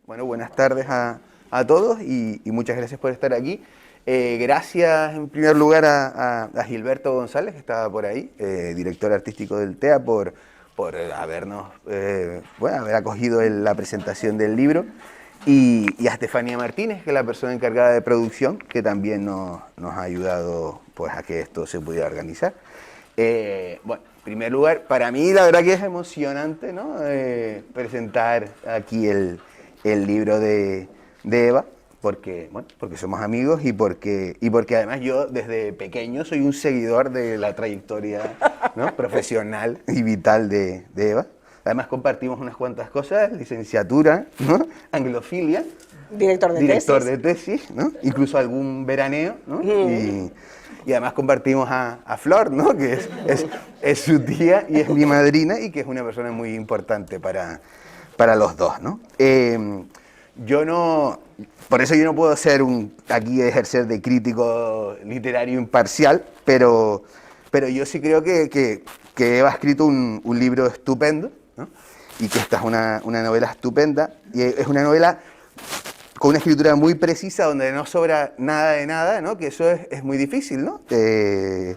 Bueno, buenas tardes a todos y muchas gracias por estar aquí. Gracias en primer lugar a Gilberto González, que estaba por ahí, director artístico del TEA, por habernos, haber acogido la presentación del libro. Y a Estefanía Martínez, que es la persona encargada de producción, que también nos ha ayudado pues, a que esto se pudiera organizar. Bueno, en primer lugar, para mí la verdad que es emocionante, ¿no? Presentar aquí el libro de Eva, porque, bueno, porque somos amigos y porque además yo desde pequeño soy un seguidor de la trayectoria, ¿no? profesional y vital de Eva. Además compartimos unas cuantas cosas, licenciatura, ¿no? Anglofilia, Director de tesis, ¿no? Incluso algún veraneo, ¿no? Y además compartimos a Flor, ¿no? Que es su tía y es mi madrina y que es una persona muy importante para los dos, ¿no? Yo no, por eso yo no puedo ser aquí ejercer de crítico literario imparcial, pero yo sí creo que Eva ha escrito un libro estupendo, ¿no? Y que esta es una novela estupenda, y es una novela con una escritura muy precisa, donde no sobra nada de nada, ¿no? Que eso es muy difícil, ¿no? Creo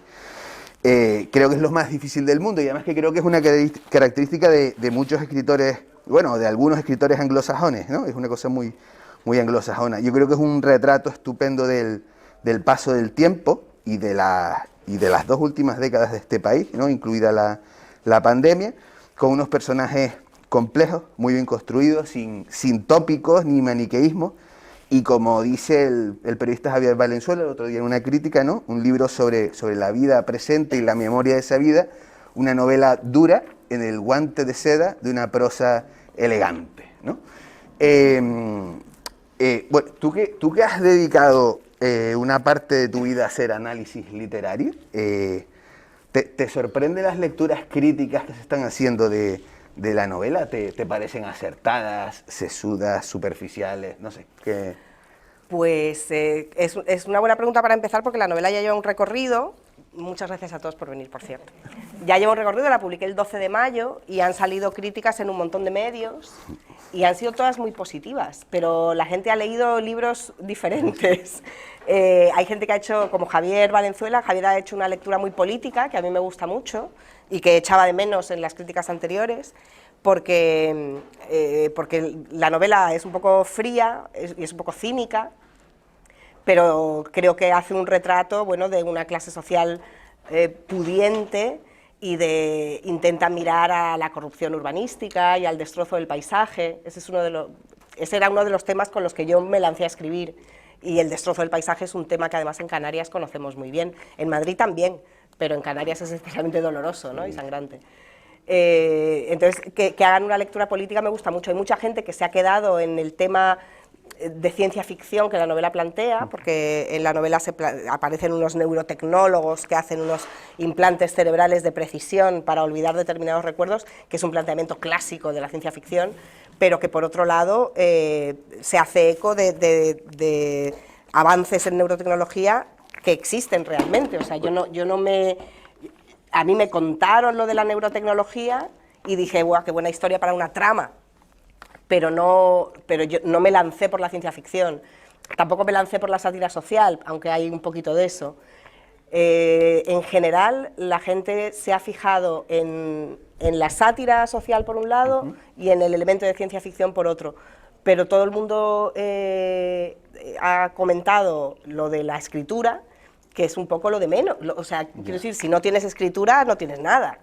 que es lo más difícil del mundo, y además que creo que es una característica de muchos escritores, bueno, de algunos escritores anglosajones, ¿no? Es una cosa muy, muy anglosajona. Yo creo que es un retrato estupendo del paso del tiempo y de las dos últimas décadas de este país, ¿no? Incluida la pandemia, con unos personajes complejos, muy bien construidos, sin tópicos ni maniqueísmos, y como dice el periodista Javier Valenzuela el otro día en una crítica, ¿no? Un libro sobre la vida presente y la memoria de esa vida, una novela dura en el guante de seda de una prosa elegante, ¿no? Bueno, tú que has dedicado una parte de tu vida a hacer análisis literario, ¿te sorprenden las lecturas críticas que se están haciendo de la novela? ¿Te parecen acertadas, sesudas, superficiales? No sé, ¿qué? Pues es una buena pregunta para empezar, porque la novela ya lleva un recorrido. Muchas gracias a todos por venir, por cierto. Ya lleva un recorrido, la publiqué el 12 de mayo y han salido críticas en un montón de medios y han sido todas muy positivas, pero la gente ha leído libros diferentes. Hay gente que ha hecho, como Javier Valenzuela, Javier ha hecho una lectura muy política, que a mí me gusta mucho y que echaba de menos en las críticas anteriores, porque la novela es un poco fría y es un poco cínica, pero creo que hace un retrato, bueno, de una clase social pudiente, y intenta mirar a la corrupción urbanística y al destrozo del paisaje. Ese era uno de los temas con los que yo me lancé a escribir, y el destrozo del paisaje es un tema que además en Canarias conocemos muy bien, en Madrid también, pero en Canarias es especialmente doloroso, ¿no? Y sangrante. Entonces, que hagan una lectura política me gusta mucho. Hay mucha gente que se ha quedado en el tema de ciencia ficción que la novela plantea, porque en la novela aparecen unos neurotecnólogos que hacen unos implantes cerebrales de precisión para olvidar determinados recuerdos, que es un planteamiento clásico de la ciencia ficción, pero que por otro lado se hace eco de avances en neurotecnología que existen realmente. O sea, a mí me contaron lo de la neurotecnología y dije, ¡guau, qué buena historia para una trama! Pero yo no me lancé por la ciencia ficción, tampoco me lancé por la sátira social, aunque hay un poquito de eso. En general, la gente se ha fijado en la sátira social por un lado y en el elemento de ciencia ficción por otro, pero todo el mundo ha comentado lo de la escritura, que es un poco lo de menos. O sea, quiero decir, si no tienes escritura, no tienes nada.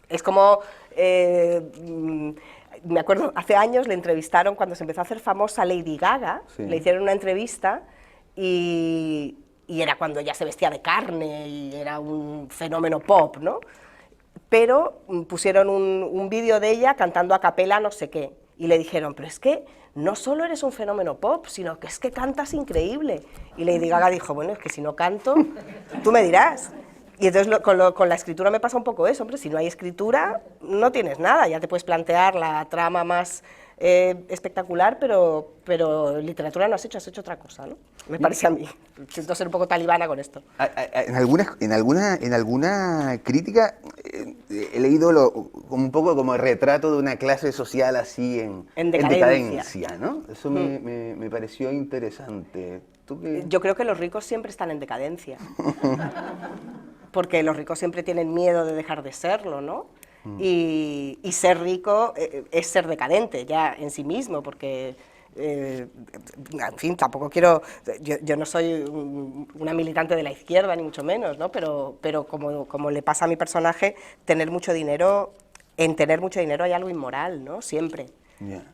Es como... me acuerdo, hace años le entrevistaron, cuando se empezó a hacer famosa Lady Gaga, sí. Le hicieron una entrevista y era cuando ya se vestía de carne y era un fenómeno pop, ¿no? Pero pusieron un vídeo de ella cantando a capela no sé qué, y le dijeron, pero es que no solo eres un fenómeno pop, sino que es que cantas increíble. Y Lady Gaga dijo, bueno, es que si no canto, tú me dirás. Y entonces con la escritura me pasa un poco eso, hombre, si no hay escritura no tienes nada, ya te puedes plantear la trama más espectacular, pero literatura no has hecho otra cosa, ¿no? Me parece a mí. Siento ser un poco talibana con esto. En alguna crítica he leído como un poco como el retrato de una clase social así en decadencia, ¿no? Eso me pareció interesante. ¿Tú qué? Yo creo que los ricos siempre están en decadencia. Porque los ricos siempre tienen miedo de dejar de serlo, ¿no? Y ser rico es ser decadente ya en sí mismo, porque, en fin, tampoco quiero, yo no soy una militante de la izquierda, ni mucho menos, ¿no? Pero como le pasa a mi personaje, tener mucho dinero hay algo inmoral, ¿no? Siempre,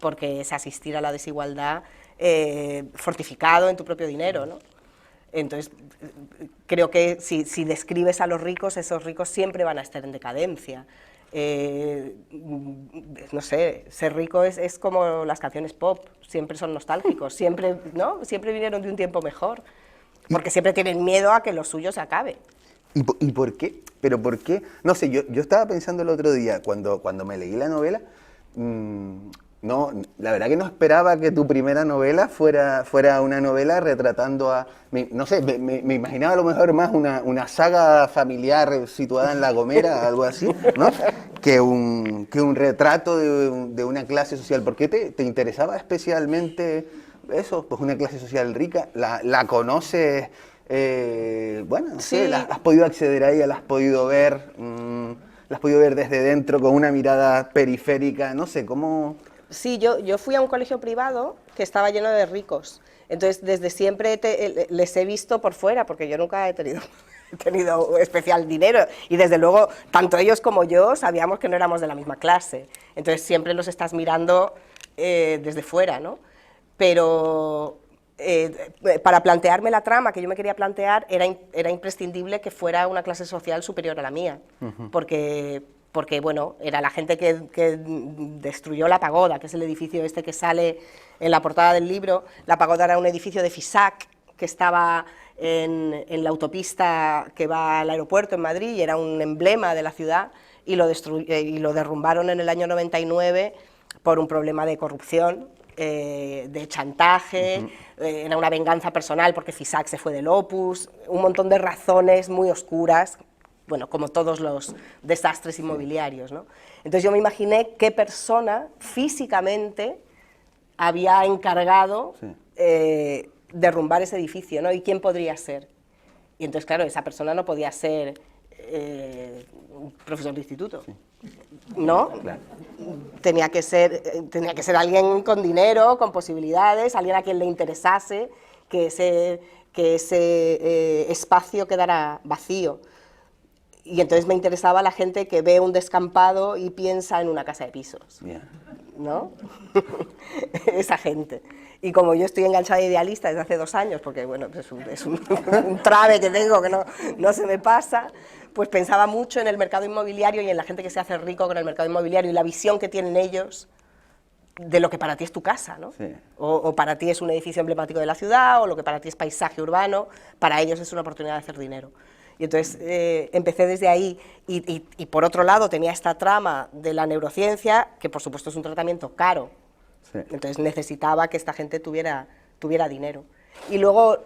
porque es asistir a la desigualdad fortificado en tu propio dinero, ¿no? Entonces, creo que si describes a los ricos, esos ricos siempre van a estar en decadencia. No sé, ser rico es como las canciones pop, siempre son nostálgicos, siempre, ¿no? Siempre vinieron de un tiempo mejor, porque siempre tienen miedo a que lo suyo se acabe. ¿Y por qué? ¿Pero por qué? No sé, yo estaba pensando el otro día, cuando me leí la novela, no, la verdad que no esperaba que tu primera novela fuera una novela retratando a... No sé, me imaginaba a lo mejor más una saga familiar situada en La Gomera, algo así, ¿no? Que un retrato de una clase social. ¿Por qué te interesaba especialmente eso? Pues una clase social rica. ¿La conoces? Bueno, no sé, ¿has podido acceder a ella? ¿La has podido ver? ¿La has podido ver desde dentro con una mirada periférica? No sé, ¿cómo...? Sí, yo fui a un colegio privado que estaba lleno de ricos, entonces desde siempre les he visto por fuera, porque yo nunca he tenido especial dinero, y desde luego tanto ellos como yo sabíamos que no éramos de la misma clase, entonces siempre los estás mirando desde fuera, ¿no? Pero para plantearme la trama que yo me quería plantear era imprescindible que fuera una clase social superior a la mía, porque bueno, era la gente que destruyó la pagoda, que es el edificio este que sale en la portada del libro. La pagoda era un edificio de FISAC que estaba en la autopista que va al aeropuerto en Madrid, y era un emblema de la ciudad, y lo derrumbaron en el año 99 por un problema de corrupción, de chantaje, era una venganza personal porque FISAC se fue del Opus, un montón de razones muy oscuras, bueno, como todos los desastres inmobiliarios, ¿no? Entonces yo me imaginé qué persona físicamente había encargado derrumbar ese edificio, ¿no? Y quién podría ser. Y entonces, claro, esa persona no podía ser un profesor de instituto, ¿no? Claro. Tenía que ser alguien con dinero, con posibilidades, alguien a quien le interesase que ese espacio quedara vacío. Y entonces me interesaba la gente que ve un descampado y piensa en una casa de pisos, ¿no? Esa gente. Y como yo estoy enganchada idealista desde hace 2 años, porque bueno, es un trave que tengo que no se me pasa, pues pensaba mucho en el mercado inmobiliario y en la gente que se hace rico con el mercado inmobiliario y la visión que tienen ellos de lo que para ti es tu casa, ¿no? Sí. O para ti es un edificio emblemático de la ciudad, o lo que para ti es paisaje urbano, para ellos es una oportunidad de hacer dinero. Y entonces empecé desde ahí y por otro lado tenía esta trama de la neurociencia, que por supuesto es un tratamiento caro, entonces necesitaba que esta gente tuviera dinero. Y luego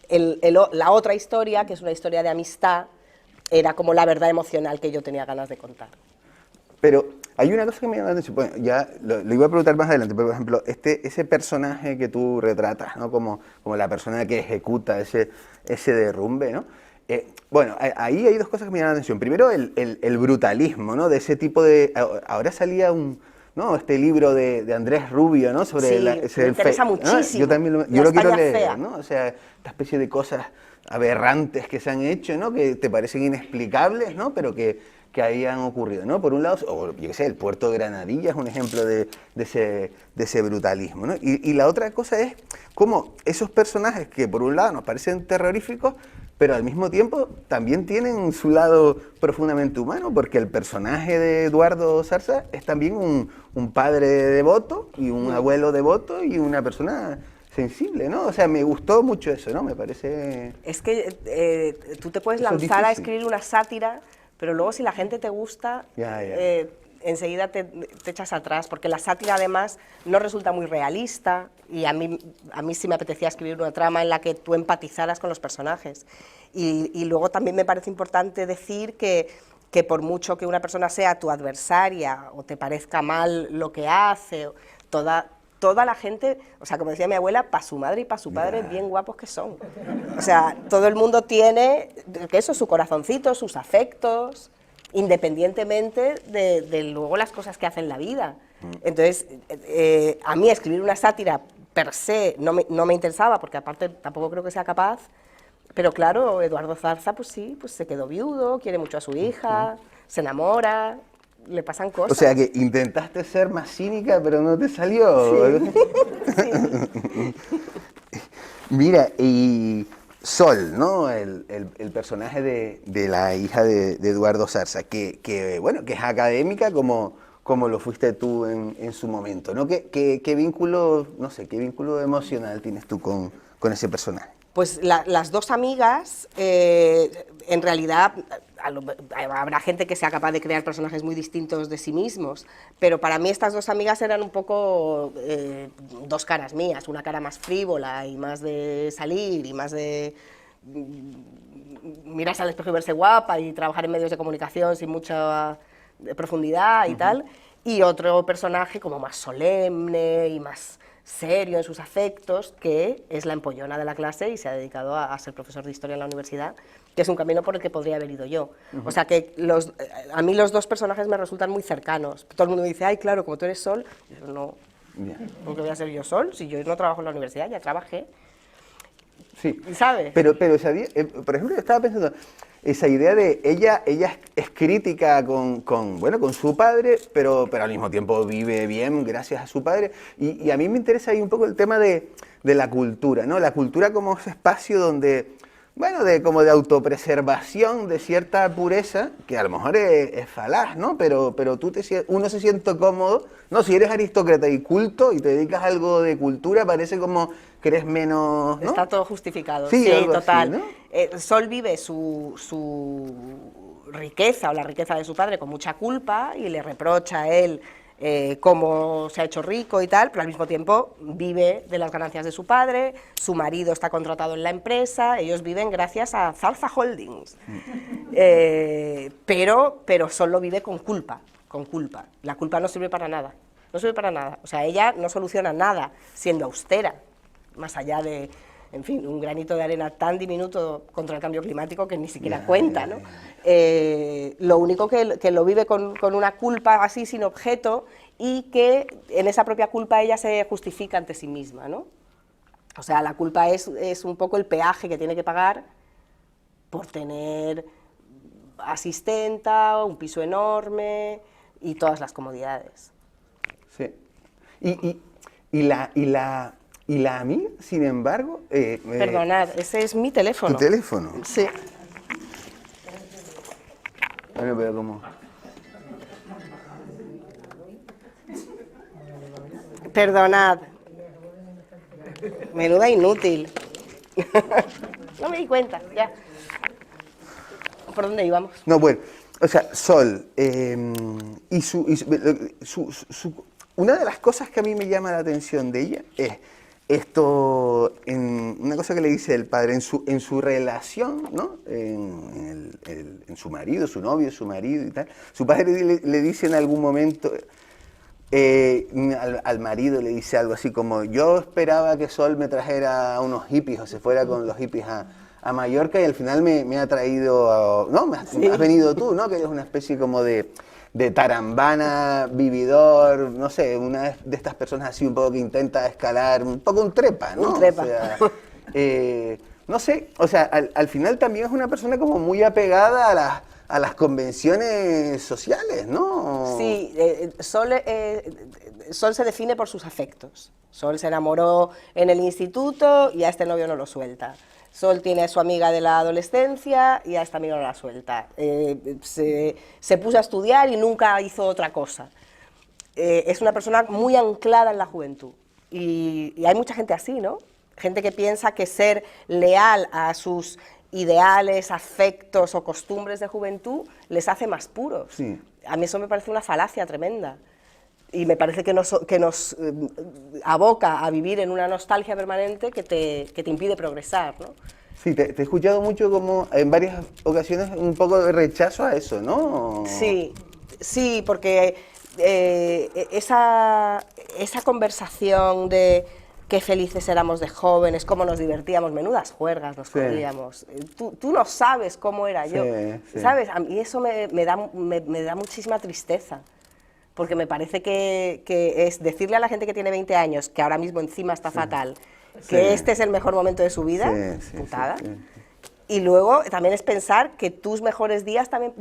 la otra historia, que es una historia de amistad, era como la verdad emocional que yo tenía ganas de contar. Pero hay una cosa que me llama la atención, bueno, ya lo iba a preguntar más adelante, pero por ejemplo, ese personaje que tú retratas, ¿no? Como la persona que ejecuta ese derrumbe, ¿no? Bueno, ahí hay 2 cosas que me llaman la atención. Primero, el brutalismo, ¿no? De ese tipo de... Ahora salía este libro de Andrés Rubio, ¿no? Sobre me interesa muchísimo. Yo también lo quiero leer, ¿no? O sea, esta especie de cosas aberrantes que se han hecho, ¿no? Que te parecen inexplicables, ¿no? Pero que habían ocurrido, ¿no? Por un lado, o yo qué sé, el puerto de Granadilla es un ejemplo de ese brutalismo, ¿no? Y la otra cosa es cómo esos personajes que por un lado nos parecen terroríficos, pero al mismo tiempo también tienen su lado profundamente humano, porque el personaje de Eduardo Zarza es también un padre devoto y un abuelo devoto y una persona sensible, ¿no? O sea, me gustó mucho eso, ¿no? Me parece... Es que tú te puedes lanzar a escribir una sátira, pero luego si la gente te gusta, enseguida te echas atrás, porque la sátira además no resulta muy realista, y a mí sí me apetecía escribir una trama en la que tú empatizaras con los personajes. Y luego también me parece importante decir que por mucho que una persona sea tu adversaria o te parezca mal lo que hace, toda la gente, o sea, como decía mi abuela, para su madre y para su padre, bien guapos que son. O sea, todo el mundo tiene, eso, su corazoncito, sus afectos, independientemente de luego las cosas que hace en la vida. Entonces, a mí escribir una sátira per se no me interesaba, porque aparte tampoco creo que sea capaz, pero claro, Eduardo Zarza, pues sí, pues se quedó viudo, quiere mucho a su hija, se enamora, le pasan cosas. O sea que intentaste ser más cínica, pero no te salió. Sí. Sí. Mira, y Sol, ¿no? El personaje de la hija de Eduardo Zarza, bueno, que es académica como lo fuiste tú en su momento, ¿no? ¿Qué vínculo, no sé, qué vínculo emocional tienes tú con ese personaje? Pues las dos amigas, en realidad, habrá gente que sea capaz de crear personajes muy distintos de sí mismos, pero para mí estas dos amigas eran un poco dos caras mías, una cara más frívola y más de salir y más de mirarse al espejo y verse guapa y trabajar en medios de comunicación sin mucha profundidad y tal, y otro personaje como más solemne y más serio en sus afectos, que es la empollona de la clase y se ha dedicado a ser profesor de historia en la universidad, que es un camino por el que podría haber ido yo. O sea que a mí los dos personajes me resultan muy cercanos. Todo el mundo me dice, ay, claro, como tú eres Sol, y yo, no, ¿por qué voy a ser yo Sol? Si yo no trabajo en la universidad, ya trabajé. Sí, ¿Sabes? pero sabía, por ejemplo, yo estaba pensando, esa idea de ella es crítica con su padre, pero al mismo tiempo vive bien gracias a su padre, y a mí me interesa ahí un poco el tema de la cultura, ¿no? La cultura como ese espacio donde, bueno, como de autopreservación de cierta pureza, que a lo mejor es falaz, ¿no? Pero uno se siente cómodo, ¿no? Si eres aristócrata y culto y te dedicas a algo de cultura, parece como que eres menos, ¿no? Está todo justificado, sí, total. Así, ¿no? Sol vive su riqueza o la riqueza de su padre con mucha culpa y le reprocha a él cómo se ha hecho rico y tal, pero al mismo tiempo vive de las ganancias de su padre, su marido está contratado en la empresa, ellos viven gracias a Zarza Holdings, pero Sol lo vive con culpa, la culpa no sirve para nada, o sea, ella no soluciona nada siendo austera, más allá de, en fin, un granito de arena tan diminuto contra el cambio climático que ni siquiera cuenta, ¿no? Lo único que lo vive con una culpa así sin objeto y que en esa propia culpa ella se justifica ante sí misma, ¿no? O sea, la culpa es un poco el peaje que tiene que pagar por tener asistenta, un piso enorme y todas las comodidades. Sí. Y la amiga, sin embargo... Perdonad, ese es mi teléfono. ¿Tu teléfono? Sí. Bueno, pero como... Perdonad. Menuda inútil. No me di cuenta, ya. ¿Por dónde íbamos? No, bueno, o sea, Sol, una de las cosas que a mí me llama la atención de ella es una cosa que le dice el padre en su relación, ¿no? En su marido, su novio, su marido y tal. Su padre le dice en algún momento, al marido le dice algo así como, yo esperaba que Sol me trajera a unos hippies o se fuera con los hippies a Mallorca y al final me ha traído, ¿no? Sí. Has venido tú, ¿no? Que eres una especie como de tarambana, vividor, no sé, una de estas personas así un poco que intenta escalar, un poco un trepa, ¿no? Un trepa. O sea, no sé, o sea, al final también es una persona como muy apegada a las convenciones sociales, ¿no? Sí, Sol se define por sus afectos. Sol se enamoró en el instituto y a este novio no lo suelta. Sol tiene a su amiga de la adolescencia y a esta amiga no la suelta. Se puso a estudiar y nunca hizo otra cosa. Es una persona muy anclada en la juventud. Y hay mucha gente así, ¿no? Gente que piensa que ser leal a sus ideales, afectos o costumbres de juventud les hace más puros. Sí. a mí eso me parece una falacia tremenda. Y me parece que nos aboca a vivir en una nostalgia permanente que te impide progresar, ¿no? Sí, te he escuchado mucho como en varias ocasiones un poco de rechazo a eso, ¿no? Sí, sí, porque esa conversación de qué felices éramos de jóvenes, cómo nos divertíamos, menudas juergas nos cogíamos. Tú no sabes cómo era yo, ¿sabes? A mí eso me da muchísima tristeza, porque me parece que es decirle a la gente que tiene 20 años, que ahora mismo encima está fatal, que este es el mejor momento de su vida, putada. Y luego también es pensar que tus mejores días también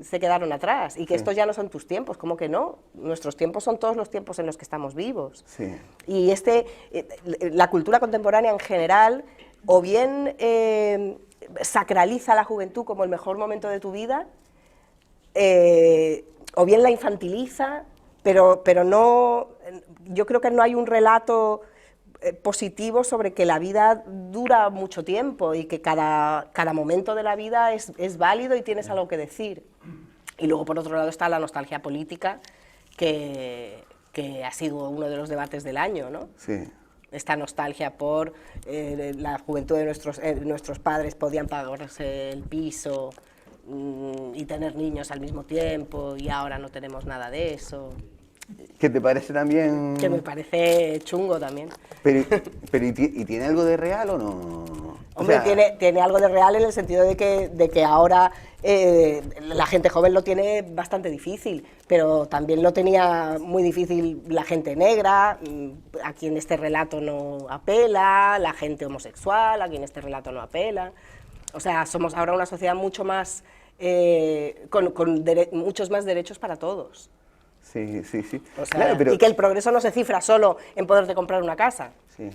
se quedaron atrás y que estos ya no son tus tiempos, ¿cómo que no? Nuestros tiempos son todos los tiempos en los que estamos vivos. Sí. Y la cultura contemporánea en general o bien sacraliza la juventud como el mejor momento de tu vida, o bien la infantiliza, pero no, yo creo que no hay un relato positivo sobre que la vida dura mucho tiempo y que cada momento de la vida es válido y tienes algo que decir. Y luego, por otro lado, está la nostalgia política, que ha sido uno de los debates del año, ¿no? Sí. Esta nostalgia por la juventud de nuestros padres, podían pagarse el piso y tener niños al mismo tiempo, y ahora no tenemos nada de eso. ¿Qué te parece también? Que me parece chungo también. Pero ¿y tiene algo de real o no? Hombre, o sea, tiene algo de real en el sentido de que ahora la gente joven lo tiene bastante difícil, pero también lo tenía muy difícil la gente negra, a quien este relato no apela, la gente homosexual, a quien este relato no apela. O sea, somos ahora una sociedad mucho más, con muchos más derechos para todos. Sí. O sea, claro, pero... Y que el progreso no se cifra solo en poderte comprar una casa. Sí.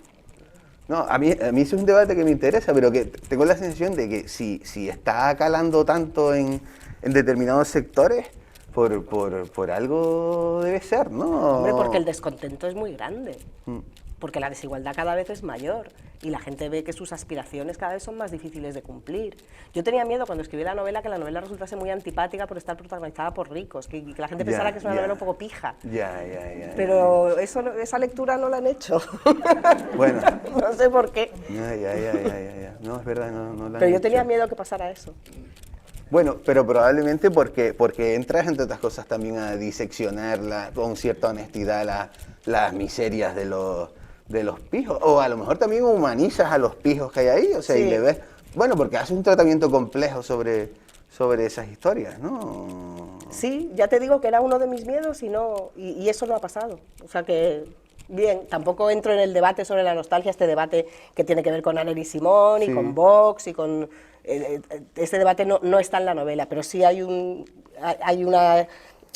No, a mí eso es un debate que me interesa, pero que tengo la sensación de que si está calando tanto en determinados sectores, por algo debe ser, ¿no? Hombre, porque el descontento es muy grande. Porque la desigualdad cada vez es mayor y la gente ve que sus aspiraciones cada vez son más difíciles de cumplir. Yo tenía miedo cuando escribí la novela que la novela resultase muy antipática por estar protagonizada por ricos, que la gente pensara que es una novela un poco pija. Pero esa lectura no la han hecho. Bueno. No sé por qué. Ya. No, es verdad, no la han Pero yo hecho. tenía miedo que pasara eso. Bueno, pero probablemente porque entras, entre otras cosas, también a diseccionar con cierta honestidad las miserias de los pijos, o a lo mejor también humanizas a los pijos que hay ahí, o sea, Sí. y le ves, bueno, porque haces un tratamiento complejo sobre esas historias, ¿no? Sí, ya te digo que era uno de mis miedos y eso no ha pasado. O sea que, bien, tampoco entro en el debate sobre la nostalgia, este debate que tiene que ver con Anel y Simón y con Vox y con... Este debate no está en la novela, pero sí hay una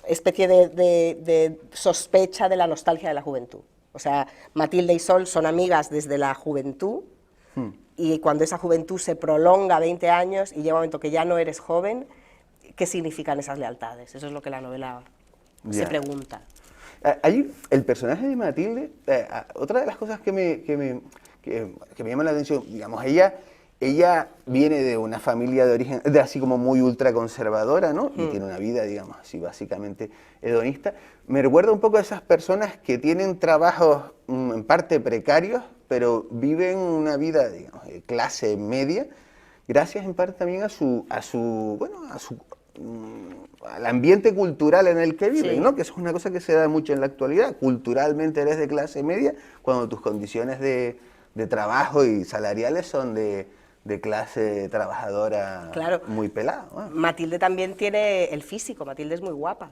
especie de sospecha de la nostalgia de la juventud. O sea, Matilde y Sol son amigas desde la juventud y cuando esa juventud se prolonga 20 años y llega un momento que ya no eres joven, ¿qué significan esas lealtades? Eso es lo que la novela se pregunta. El personaje de Matilde, otra de las cosas que me llama la atención, digamos, ella viene de una familia de origen, así como muy ultraconservadora, ¿no? Y tiene una vida, digamos, así básicamente hedonista. Me recuerda un poco a esas personas que tienen trabajos en parte precarios, pero viven una vida, digamos, de clase media, gracias en parte también al ambiente cultural en el que viven, ¿no? Que eso es una cosa que se da mucho en la actualidad. Culturalmente eres de clase media cuando tus condiciones de trabajo y salariales son de clase trabajadora muy pelada. Bueno. Matilde también tiene el físico, Matilde es muy guapa.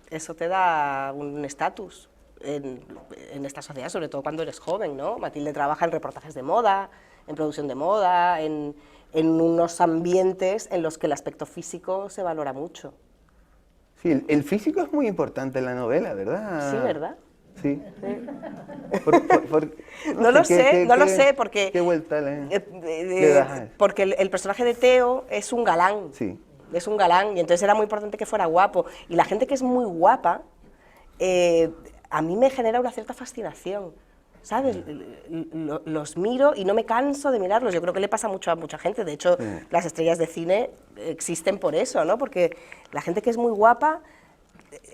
Eso te da un estatus en esta sociedad, sobre todo cuando eres joven, ¿no? Matilde trabaja en reportajes de moda, en producción de moda, en unos ambientes en los que el aspecto físico se valora mucho. Sí, el físico es muy importante en la novela, ¿verdad? Sí, ¿verdad? Sí. No lo sé, porque... ¿Qué vuelta le das a eso? Porque el personaje de Teo es un galán. Sí. Es un galán, y entonces era muy importante que fuera guapo. Y la gente que es muy guapa, a mí me genera una cierta fascinación. ¿sabes? Los miro y no me canso de mirarlos. Yo creo que le pasa mucho a mucha gente. De hecho, las estrellas de cine existen por eso, ¿no? Porque la gente que es muy guapa,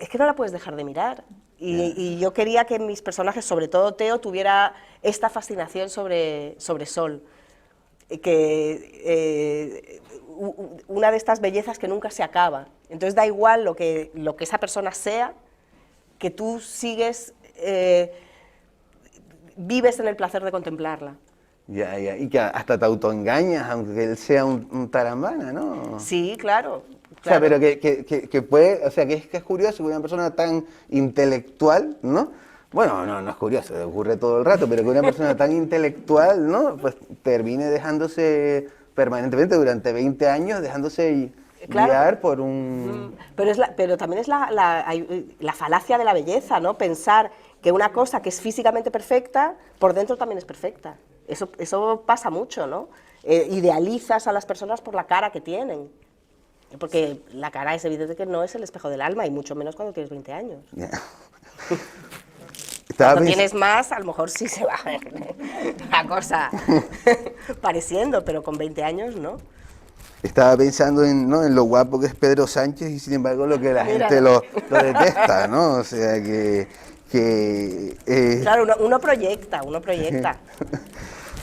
es que no la puedes dejar de mirar. Y yo quería que mis personajes, sobre todo Teo, tuviera esta fascinación sobre Sol. Una de estas bellezas que nunca se acaba. Entonces da igual lo que esa persona sea, que tú sigues, vives en el placer de contemplarla. Ya, y que hasta te autoengañas, aunque él sea un tarambana, ¿no? Sí, claro. O sea, pero que puede, o sea, que es curioso que una persona tan intelectual, ¿no? Bueno, no es curioso, ocurre todo el rato, pero que una persona tan intelectual, ¿no? Pues termine dejándose permanentemente durante 20 años, dejándose guiar por un... Pero también es la falacia de la belleza, ¿no? Pensar que una cosa que es físicamente perfecta, por dentro también es perfecta. Eso pasa mucho, ¿no? Idealizas a las personas por la cara que tienen. Porque la cara es evidente que no es el espejo del alma, y mucho menos cuando tienes 20 años. Yeah. Cuando tienes más, a lo mejor sí se va a ver la cosa pareciendo, pero con 20 años no. Estaba pensando en lo guapo que es Pedro Sánchez y sin embargo lo que la gente lo detesta, ¿no? O sea que claro, uno proyecta.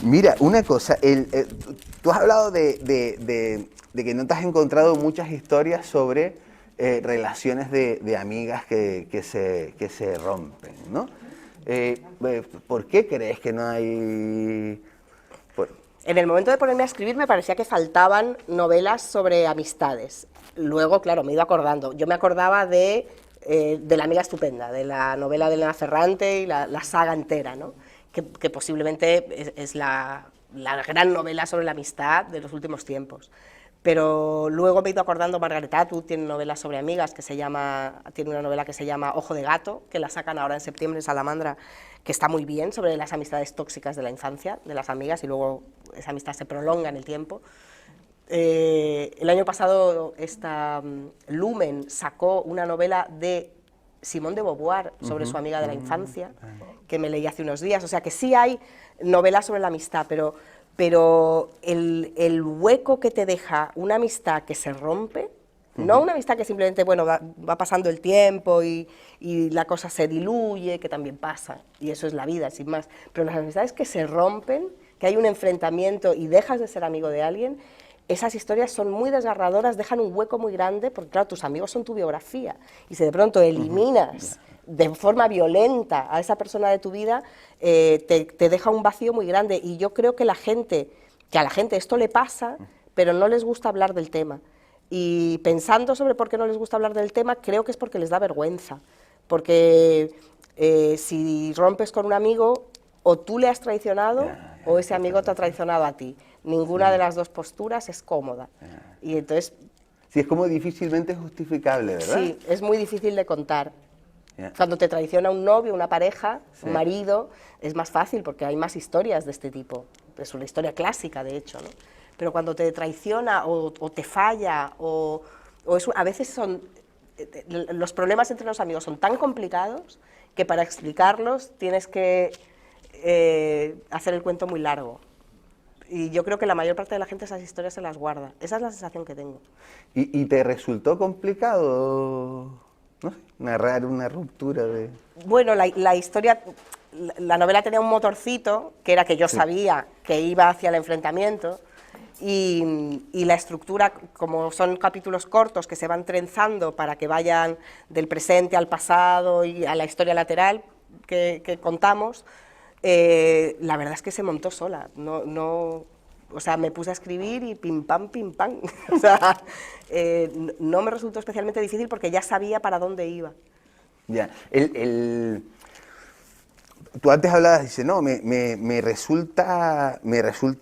Mira, una cosa, tú has hablado de que no te has encontrado muchas historias sobre relaciones de amigas que se rompen, ¿no? ¿Por qué crees que no hay...? En el momento de ponerme a escribir me parecía que faltaban novelas sobre amistades. Luego, claro, me he ido acordando. Yo me acordaba de La amiga estupenda, de la novela de Elena Ferrante y la saga entera, ¿no? Que posiblemente es la gran novela sobre la amistad de los últimos tiempos. Pero luego me he ido acordando, Margaret Atwood tiene novelas sobre amigas, tiene una novela que se llama Ojo de gato, que la sacan ahora en septiembre en Salamandra, que está muy bien, sobre las amistades tóxicas de la infancia, de las amigas, y luego esa amistad se prolonga en el tiempo. El año pasado Lumen sacó una novela de Simone de Beauvoir sobre su amiga de la infancia, que me leí hace unos días. O sea que sí hay novelas sobre la amistad, pero el hueco que te deja una amistad que se rompe, no una amistad que simplemente, bueno, va pasando el tiempo y la cosa se diluye, que también pasa, y eso es la vida, sin más, pero las amistades que se rompen, que hay un enfrentamiento y dejas de ser amigo de alguien, esas historias son muy desgarradoras, dejan un hueco muy grande, porque claro, tus amigos son tu biografía, y si de pronto eliminas de forma violenta a esa persona de tu vida, te deja un vacío muy grande, y yo creo que a la gente esto le pasa, pero no les gusta hablar del tema. Y pensando sobre por qué no les gusta hablar del tema, creo que es porque les da vergüenza, porque si rompes con un amigo, o tú le has traicionado, o ese amigo te ha traicionado a ti. Ninguna de las dos posturas es cómoda. Y entonces... Sí, es como difícilmente justificable, ¿verdad? Sí, es muy difícil de contar. Cuando te traiciona un novio, una pareja, un marido, es más fácil porque hay más historias de este tipo. Es una historia clásica, de hecho, ¿no? Pero cuando te traiciona o te falla, a veces los problemas entre los amigos son tan complicados que para explicarlos tienes que hacer el cuento muy largo. Y yo creo que la mayor parte de la gente esas historias se las guarda. Esa es la sensación que tengo. ¿Y te resultó complicado, no sé, narrar una ruptura de...? Bueno, la historia, la novela tenía un motorcito, que era que yo sabía que iba hacia el enfrentamiento, y la estructura, como son capítulos cortos que se van trenzando para que vayan del presente al pasado y a la historia lateral que contamos, la verdad es que se montó sola. O sea, me puse a escribir y pim pam, pim pam. O sea, no me resultó especialmente difícil porque ya sabía para dónde iba. Ya, tú antes hablabas, dices, no, me resulta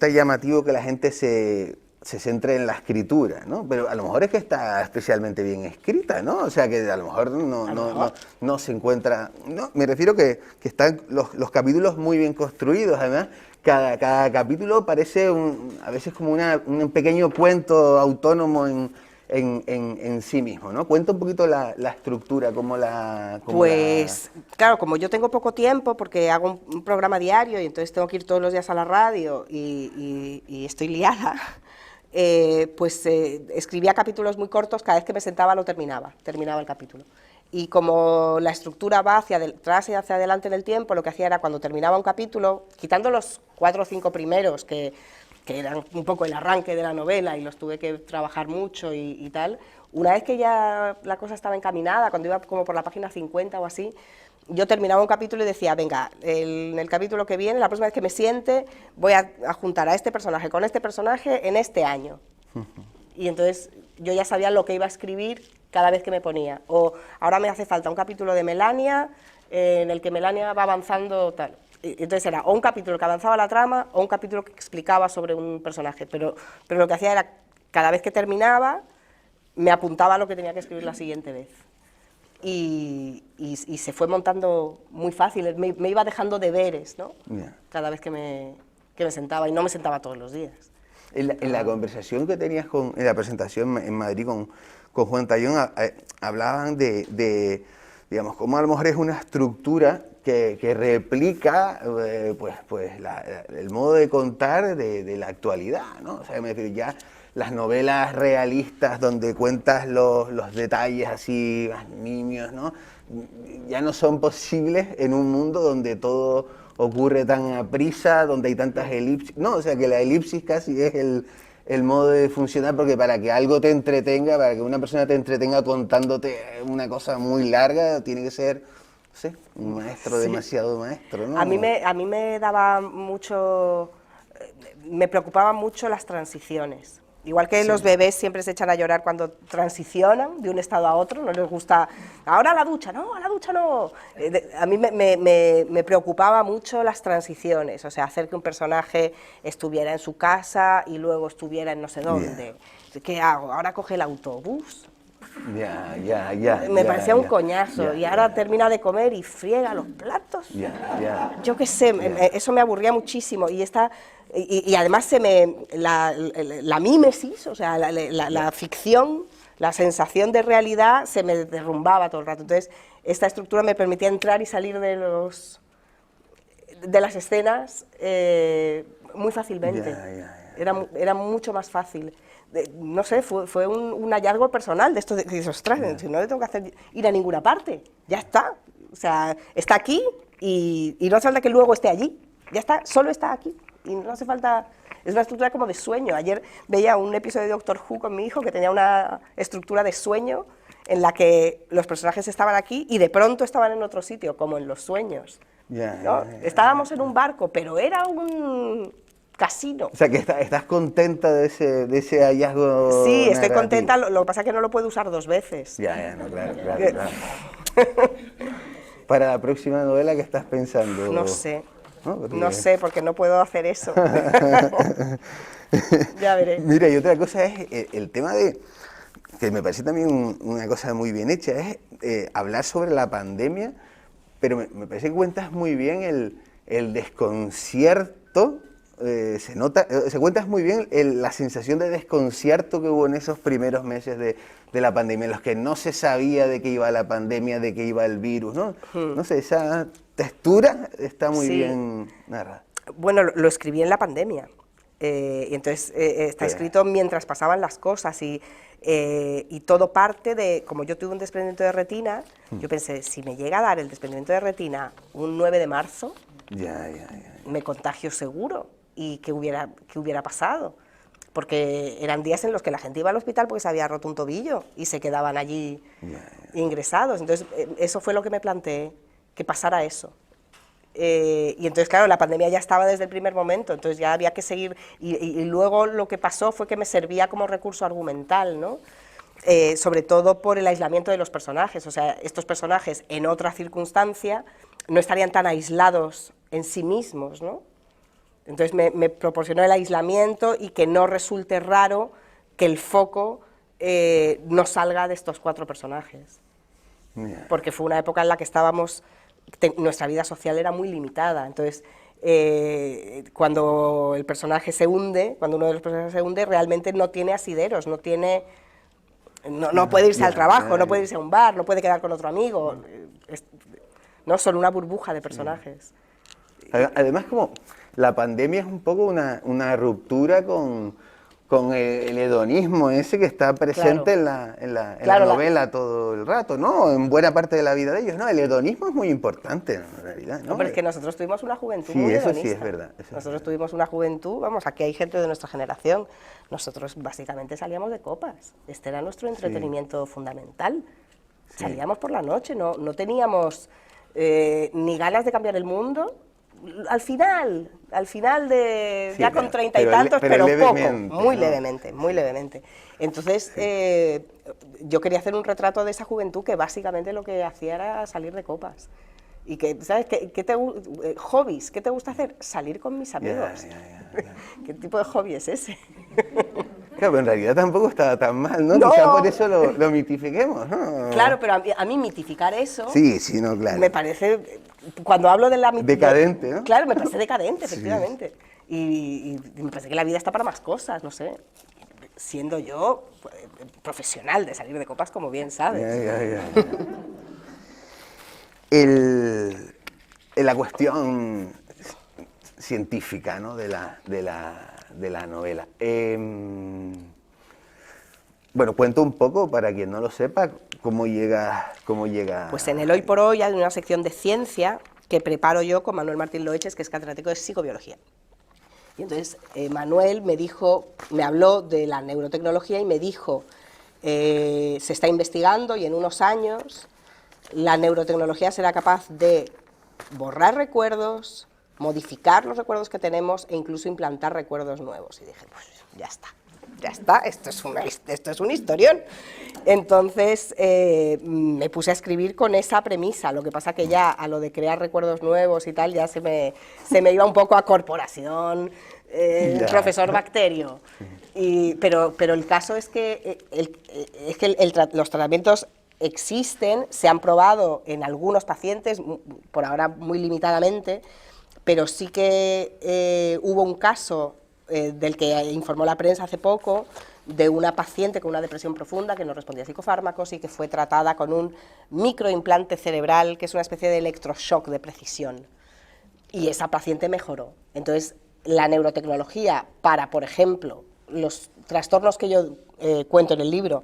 llamativo que la gente se centre en la escritura, ¿no? Pero a lo mejor es que está especialmente bien escrita, ¿no? O sea, que a lo mejor no se encuentra... No, me refiero que están los capítulos muy bien construidos, además. Cada capítulo parece a veces como un pequeño cuento autónomo en sí mismo, ¿no? Cuenta un poquito la estructura, Pues, claro, como yo tengo poco tiempo, porque hago un programa diario y entonces tengo que ir todos los días a la radio y estoy liada, escribía capítulos muy cortos, cada vez que me sentaba terminaba el capítulo. Y como la estructura va hacia atrás y hacia adelante en el tiempo, lo que hacía era cuando terminaba un capítulo, quitando los 4 o 5 primeros, que eran un poco el arranque de la novela y los tuve que trabajar mucho y tal, una vez que ya la cosa estaba encaminada, cuando iba como por la página 50 o así, yo terminaba un capítulo y decía, venga, en el capítulo que viene, la próxima vez que me siente, voy a juntar a este personaje con este personaje en este año. Y entonces yo ya sabía lo que iba a escribir cada vez que me ponía. O ahora me hace falta un capítulo de Melania, en el que Melania va avanzando tal. Entonces era o un capítulo que avanzaba la trama o un capítulo que explicaba sobre un personaje, pero lo que hacía era, cada vez que terminaba, me apuntaba lo que tenía que escribir la siguiente vez. Y se fue montando muy fácil, me iba dejando deberes, ¿no? Yeah. Cada vez que me sentaba, y no me sentaba todos los días. En la conversación que tenías en la presentación en Madrid con Juan Tallón, hablaban de, digamos, cómo a lo mejor es una estructura que replica el modo de contar de la actualidad, ¿no? O sea, me refiero, ya las novelas realistas donde cuentas los detalles así más nimios, ¿no? Ya no son posibles en un mundo donde todo ocurre tan a prisa, donde hay tantas elipsis. No, o sea que la elipsis casi es el modo de funcionar, porque para que algo te entretenga, para que una persona te entretenga contándote una cosa muy larga, tiene que ser, no sé, un maestro, sí, demasiado maestro, ¿no? A mí me daba mucho, me preocupaban mucho las transiciones. Igual que sí, los bebés siempre se echan a llorar cuando transicionan de un estado a otro, no les gusta, ahora a la ducha, no, a la ducha no. A mí me preocupaba mucho las transiciones, o sea, hacer que un personaje estuviera en su casa y luego estuviera en no sé dónde. Yeah. ¿Qué hago? Ahora coge el autobús. Me parecía un coñazo, y ahora termina de comer y friega los platos. Yo qué sé, eso me aburría muchísimo, y además la mímesis, o sea, la ficción, la sensación de realidad se me derrumbaba todo el rato. Entonces, esta estructura me permitía entrar y salir de las escenas muy fácilmente. Era mucho más fácil. No sé, fue un hallazgo personal de esto de que dices, ostras, si no le tengo que ir a ninguna parte, ya está. O sea, está aquí y no hace falta que luego esté allí. Ya está, solo está aquí. Y no hace falta. Es una estructura como de sueño. Ayer veía un episodio de Doctor Who con mi hijo que tenía una estructura de sueño en la que los personajes estaban aquí y de pronto estaban en otro sitio, como en los sueños. ¿No? Estábamos en un barco, pero era un casino. O sea, que estás contenta de ese hallazgo. Sí, estoy narrativo. Contenta, lo que pasa es que no lo puedo usar 2 veces. No, claro. Para la próxima novela, ¿qué estás pensando? No sé. No sé, porque no puedo hacer eso. Ya veré. Mira, y otra cosa es el tema de, que me parece también una cosa muy bien hecha, es hablar sobre la pandemia, pero me parece que cuentas muy bien el desconcierto, se cuentas muy bien la sensación de desconcierto que hubo en esos primeros meses de la pandemia, en los que no se sabía de qué iba la pandemia, de qué iba el virus, ¿no? No sé, esa textura está muy bien narrada. Bueno, lo escribí en la pandemia, y entonces está escrito mientras pasaban las cosas, y todo parte de, como yo tuve un desprendimiento de retina, yo pensé, si me llega a dar el desprendimiento de retina un 9 de marzo, me contagio seguro, y ¿qué hubiera pasado? Porque eran días en los que la gente iba al hospital porque se había roto un tobillo y se quedaban allí ingresados. Entonces, eso fue lo que me planteé, que pasara eso. Y entonces, claro, la pandemia ya estaba desde el primer momento, entonces ya había que seguir, y luego lo que pasó fue que me servía como recurso argumental, ¿no? Sobre todo por el aislamiento de los personajes, o sea, estos personajes en otra circunstancia no estarían tan aislados en sí mismos, ¿no? Entonces me proporcionó el aislamiento y que no resulte raro que el foco no salga de estos 4 personajes. Porque fue una época en la que nuestra vida social era muy limitada. Entonces, cuando el personaje se hunde, cuando uno de los personajes se hunde, realmente no tiene asideros, no tiene No puede irse al trabajo, no puede irse a un bar, no puede quedar con otro amigo. No, son una burbuja de personajes. Además, como la pandemia es un poco una ruptura con el hedonismo ese que está presente en la novela todo el rato, ¿no? En buena parte de la vida de ellos, ¿no? El hedonismo es muy importante, en realidad, ¿no? Hombre, es que nosotros tuvimos una juventud sí, muy eso hedonista. sí es verdad. Nosotros tuvimos una juventud, vamos, aquí hay gente de nuestra generación, nosotros básicamente salíamos de copas, este era nuestro entretenimiento fundamental. Salíamos por la noche, no teníamos ni ganas de cambiar el mundo. Al final de ya con 30 y tantos, pero poco, muy levemente. Entonces, yo quería hacer un retrato de esa juventud que básicamente lo que hacía era salir de copas. Y que, ¿sabes? Hobbies, ¿qué te gusta hacer? Salir con mis amigos. ¿Qué tipo de hobby es ese? Claro, pero en realidad tampoco estaba tan mal, ¿no? Quizá por eso lo mitifiquemos, ¿no? Claro, pero a mí mitificar eso... Sí, no, claro. Me parece... Cuando hablo de la... Decadente, ¿no? Claro, me parece decadente, efectivamente. Y me parece que la vida está para más cosas, no sé. Siendo yo profesional de salir de copas, como bien sabes. La cuestión científica, ¿no? de la novela. Bueno, cuento un poco, para quien no lo sepa, cómo llega... Pues en el Hoy por Hoy hay una sección de ciencia que preparo yo con Manuel Martín Loeches, que es catedrático de psicobiología. Y entonces Manuel me habló de la neurotecnología y me dijo, se está investigando y en unos años la neurotecnología será capaz de borrar recuerdos, modificar los recuerdos que tenemos e incluso implantar recuerdos nuevos. Y dije, pues ya está, esto es un historión. Entonces me puse a escribir con esa premisa, lo que pasa que ya a lo de crear recuerdos nuevos y tal, ya se me iba un poco a corporación, profesor Bacterio. Pero el caso es que, los tratamientos existen, se han probado en algunos pacientes, por ahora muy limitadamente, pero sí que hubo un caso del que informó la prensa hace poco, de una paciente con una depresión profunda que no respondía a psicofármacos y que fue tratada con un microimplante cerebral, que es una especie de electroshock de precisión. Y esa paciente mejoró. Entonces, la neurotecnología para, por ejemplo, los trastornos que yo cuento en el libro,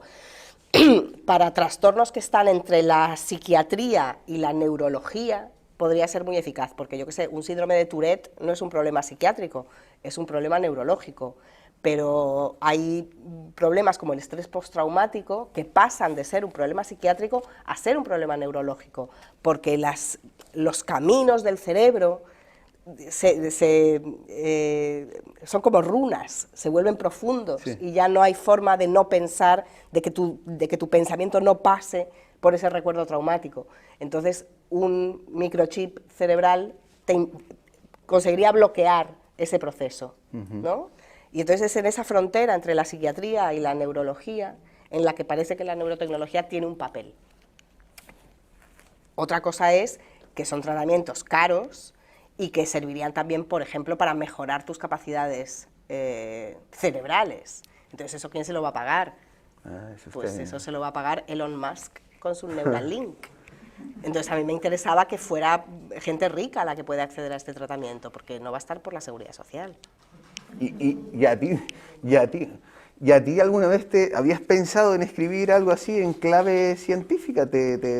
para trastornos que están entre la psiquiatría y la neurología, podría ser muy eficaz, porque yo qué sé, un síndrome de Tourette no es un problema psiquiátrico, es un problema neurológico, pero hay problemas como el estrés postraumático que pasan de ser un problema psiquiátrico a ser un problema neurológico, porque los caminos del cerebro son como runas, se vuelven profundos, sí, y ya no hay forma de no pensar, de que tu pensamiento no pase por ese recuerdo traumático. Entonces, un microchip cerebral conseguiría bloquear ese proceso, ¿no? Y entonces es en esa frontera entre la psiquiatría y la neurología en la que parece que la neurotecnología tiene un papel. Otra cosa es que son tratamientos caros y que servirían también, por ejemplo, para mejorar tus capacidades cerebrales. Entonces, ¿eso quién se lo va a pagar? Pues eso se lo va a pagar Elon Musk con su Neuralink. Entonces, a mí me interesaba que fuera gente rica la que pueda acceder a este tratamiento, porque no va a estar por la seguridad social. ¿Y a ti alguna vez te habías pensado en escribir algo así en clave científica?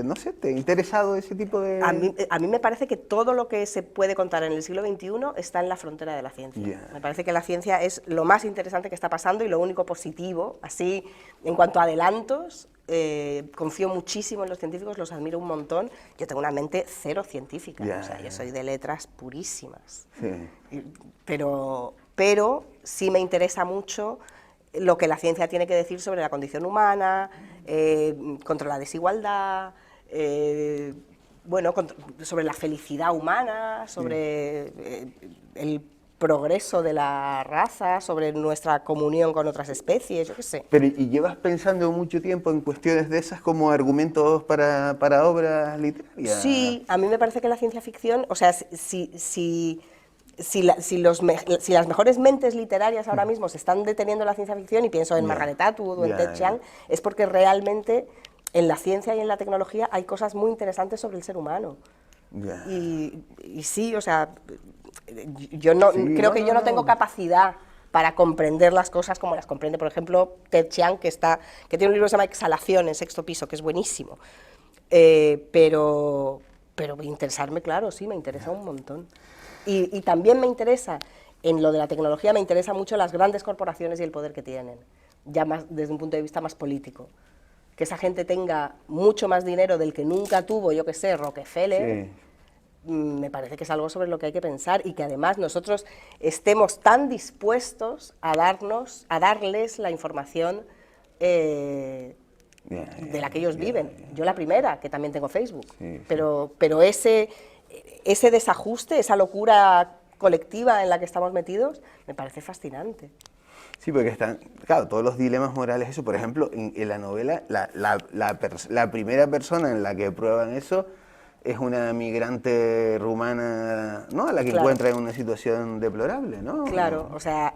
No sé, ¿te ha interesado ese tipo de...? A mí me parece que todo lo que se puede contar en el siglo XXI está en la frontera de la ciencia. Me parece que la ciencia es lo más interesante que está pasando y lo único positivo. Así, en cuanto a adelantos, confío muchísimo en los científicos, los admiro un montón. Yo tengo una mente cero científica, o sea, yo soy de letras purísimas. Sí. Pero sí me interesa mucho lo que la ciencia tiene que decir sobre la condición humana, contra la desigualdad, bueno, sobre la felicidad humana, sobre el progreso de la raza, sobre nuestra comunión con otras especies, yo qué sé. Pero, ¿y llevas pensando mucho tiempo en cuestiones de esas como argumentos para obras literarias? Sí, a mí me parece que la ciencia ficción, o sea, si si las mejores mentes literarias ahora mismo se están deteniendo en la ciencia ficción, y pienso en Margaret Atwood o en Ted Chiang, es porque realmente en la ciencia y en la tecnología hay cosas muy interesantes sobre el ser humano. Y sí, o sea, yo no, creo que yo no tengo capacidad para comprender las cosas como las comprende, por ejemplo, Ted Chiang, que tiene un libro que se llama Exhalación, en Sexto Piso, que es buenísimo. Pero interesarme, claro, sí, me interesa un montón. Y también me interesa, en lo de la tecnología, me interesa mucho las grandes corporaciones y el poder que tienen, ya más desde un punto de vista más político. Que esa gente tenga mucho más dinero del que nunca tuvo, yo que sé, Rockefeller, me parece que es algo sobre lo que hay que pensar, y que además nosotros estemos tan dispuestos a darles la información de la que ellos viven. Yo la primera, que también tengo Facebook, pero ese desajuste, esa locura colectiva en la que estamos metidos, me parece fascinante. Sí, porque están, claro, todos los dilemas morales, eso, por ejemplo, en la novela, la primera persona en la que prueban eso es una migrante rumana, ¿no?, a la que encuentra en una situación deplorable, ¿no? Claro, o sea,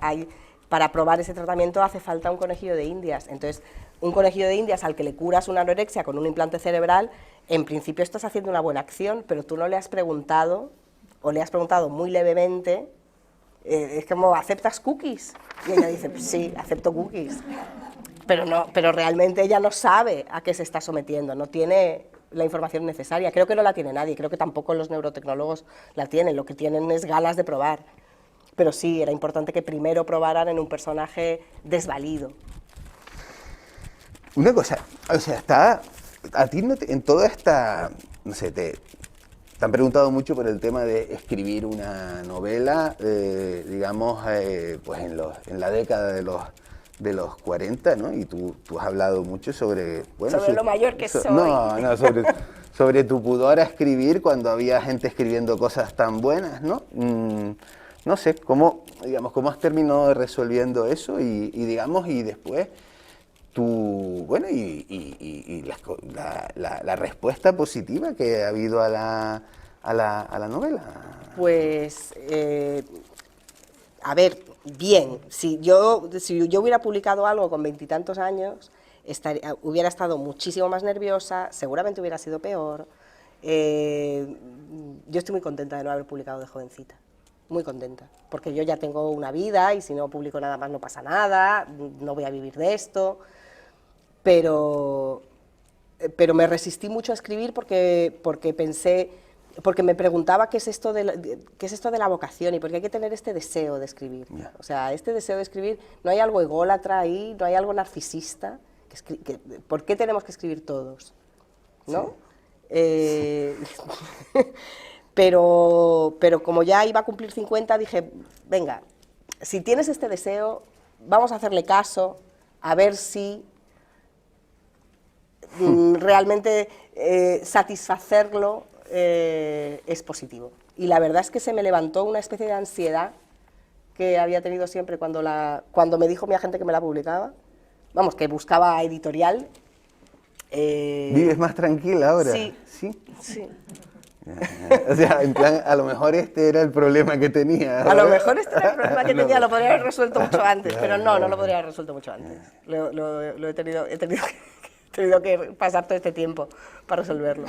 para probar ese tratamiento hace falta un conejillo de indias. Entonces, un conejillo de indias al que le curas una anorexia con un implante cerebral, en principio estás haciendo una buena acción, pero tú no le has preguntado, o le has preguntado muy levemente, es como, ¿aceptas cookies? Y ella dice, pues sí, acepto cookies. Pero realmente ella no sabe a qué se está sometiendo, no tiene la información necesaria. Creo que no la tiene nadie, creo que tampoco los neurotecnólogos la tienen, lo que tienen es ganas de probar. Pero sí, era importante que primero probaran en un personaje desvalido. Una cosa, o sea, a ti en toda esta, no sé, te han preguntado mucho por el tema de escribir una novela, digamos, pues en la década de los 40, ¿no? Y tú has hablado mucho sobre... Bueno, sobre lo mayor que soy. No, sobre tu pudor a escribir cuando había gente escribiendo cosas tan buenas, ¿no? No sé, ¿cómo has terminado resolviendo eso? Y después, bueno, la respuesta positiva que ha habido a la novela. Pues, a ver, bien, si yo hubiera publicado algo con 20 y tantos años, hubiera estado muchísimo más nerviosa, seguramente hubiera sido peor. Yo estoy muy contenta de no haber publicado de jovencita, muy contenta, porque yo ya tengo una vida y si no publico nada más no pasa nada, no voy a vivir de esto, pero me resistí mucho a escribir porque me preguntaba qué es esto de la vocación y por qué hay que tener este deseo de escribir. O sea, este deseo de escribir, no hay algo ególatra ahí, no hay algo narcisista. ¿Por qué tenemos que escribir todos? ¿No? Sí. Pero como ya iba a cumplir 50, dije, venga, si tienes este deseo, vamos a hacerle caso, a ver si realmente satisfacerlo es positivo. Y la verdad es que se me levantó una especie de ansiedad que había tenido siempre cuando me dijo mi agente que me la publicaba, vamos, que buscaba editorial. ¿Vives más tranquila ahora? Sí. O sea, en plan, a lo mejor este era el problema que tenía. A lo mejor este era el problema que tenía, lo podría haber resuelto mucho antes, pero no lo podría haber resuelto mucho antes. Lo he tenido que pasar todo este tiempo para resolverlo.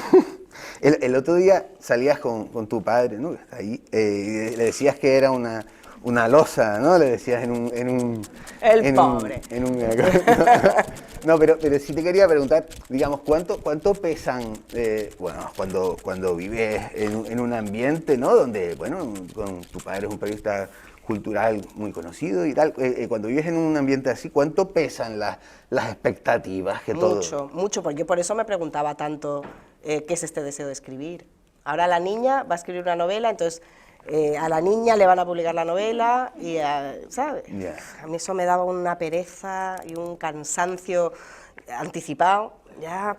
El otro día salías con tu padre, ¿no?, que está ahí, y le decías que era una losa, ¿no? Le decías en un pobre. No, pero sí te quería preguntar, digamos, ¿cuánto pesan, bueno, cuando vives en un ambiente, ¿no?, donde, bueno, con tu padre es un periodista cultural muy conocido y tal, cuando vives en un ambiente así, ¿cuánto pesan las expectativas que todo? Mucho, porque por eso me preguntaba tanto qué es este deseo de escribir. Ahora la niña va a escribir una novela, entonces a la niña le van a publicar la novela y, ¿sabes? Yeah. A mí eso me daba una pereza y un cansancio anticipado, ya...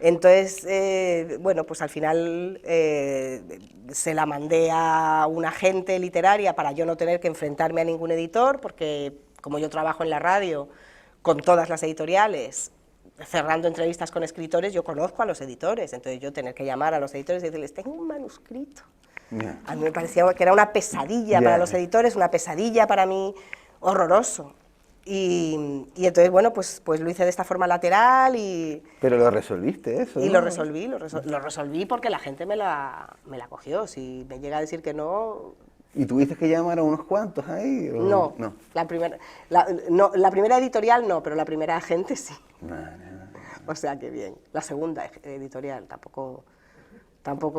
Entonces, bueno, pues al final se la mandé a una agente literaria para yo no tener que enfrentarme a ningún editor, porque como yo trabajo en la radio con todas las editoriales, cerrando entrevistas con escritores, yo conozco a los editores, entonces yo tener que llamar a los editores y decirles, tengo un manuscrito Ya. A mí me parecía que era una pesadilla para los editores, una pesadilla para mí, horroroso. Y entonces, bueno, pues lo hice de esta forma lateral y... Pero lo resolviste eso, Y ¿no? lo resolví porque la gente me la cogió. Si me llega a decir que no... ¿Y tuviste que llamar a unos cuantos ahí? ¿O? No, No. la primera editorial no, pero la primera agente sí. O sea, que bien. La segunda editorial tampoco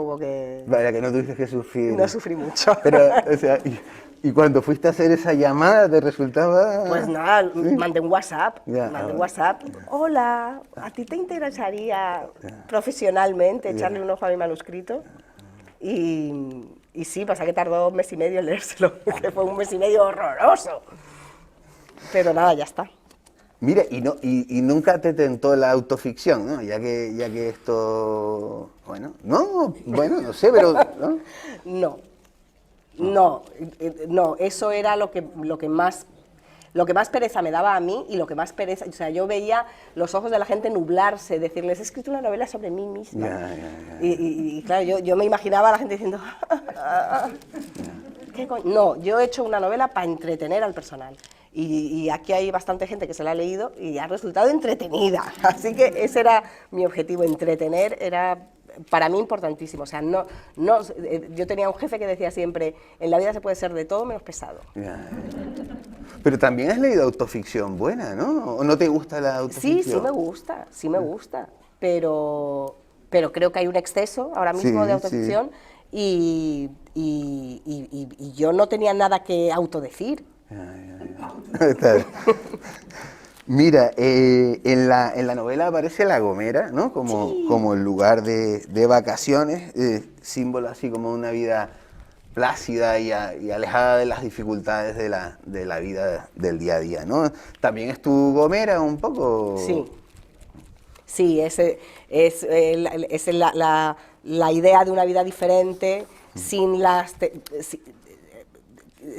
hubo que... Vaya, que no tuviste que sufrir. No sufrí mucho. Pero, o sea, y cuando fuiste a hacer esa llamada, ¿te resultaba...? Pues nada, ¿Sí? mandé un WhatsApp, Ya, hola, ¿a ti te interesaría profesionalmente echarle un ojo a mi manuscrito? Y sí, pasa que tardó 1 mes y medio en leérselo, que fue 1 mes y medio horroroso. Pero nada, ya está. Mira, y nunca te tentó la autoficción, ¿no? Ya que esto... Bueno, no sé, pero... No, eso era lo que más pereza me daba a mí y lo que más pereza, o sea, yo veía los ojos de la gente nublarse, decirles, he escrito una novela sobre mí misma. Ya. Y claro, yo me imaginaba a la gente diciendo, ¿qué coño? No, yo he hecho una novela para entretener al personal. Y aquí hay bastante gente que se la ha leído y ha resultado entretenida. Así que ese era mi objetivo, entretener era para mí importantísimo. O sea, yo tenía un jefe que decía siempre, en la vida se puede ser de todo menos pesado. Ya. Pero también has leído autoficción buena, ¿no? ¿O no te gusta la autoficción? Sí me gusta, pero creo que hay un exceso ahora mismo de autoficción y yo no tenía nada que autodecir. Ya. Mira, en la novela aparece La Gomera, ¿no? Como el lugar de vacaciones, símbolo así como de una vida plácida y alejada de las dificultades de la vida del día a día, ¿no? ¿También es tu Gomera un poco? Sí, es la idea de una vida diferente,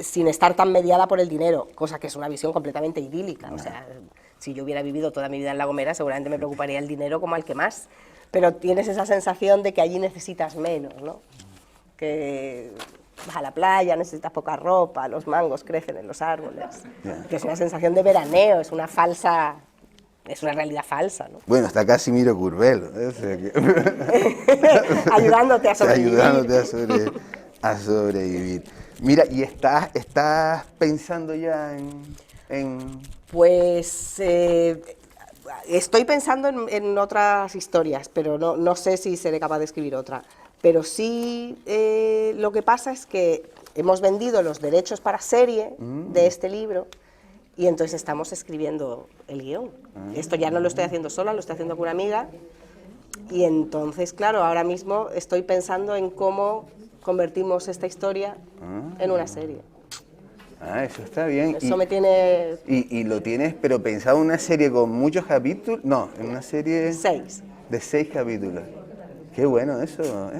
sin estar tan mediada por el dinero, cosa que es una visión completamente idílica. O sea, si yo hubiera vivido toda mi vida en La Gomera, seguramente me preocuparía el dinero como al que más, pero tienes esa sensación de que allí necesitas menos, ¿no? Que vas a la playa, necesitas poca ropa, los mangos crecen en los árboles, que es una sensación de veraneo, es una realidad falsa, ¿no? Bueno, está Casimiro Curvelo, ¿eh? O sea que... ayudándote a sobrevivir. Ayudándote a sobrevivir. Mira, ¿y estás pensando ya en...? Pues estoy pensando en otras historias, pero no sé si seré capaz de escribir otra. Pero sí, lo que pasa es que hemos vendido los derechos para serie de este libro y entonces estamos escribiendo el guión. Esto ya no lo estoy haciendo sola, lo estoy haciendo con una amiga y entonces, claro, ahora mismo estoy pensando en cómo convertimos esta historia en una serie. Eso está bien. Eso me tiene... Y lo tienes, pero pensado en una serie con muchos capítulos, no, en una serie... 6. De 6 capítulos. Qué bueno eso,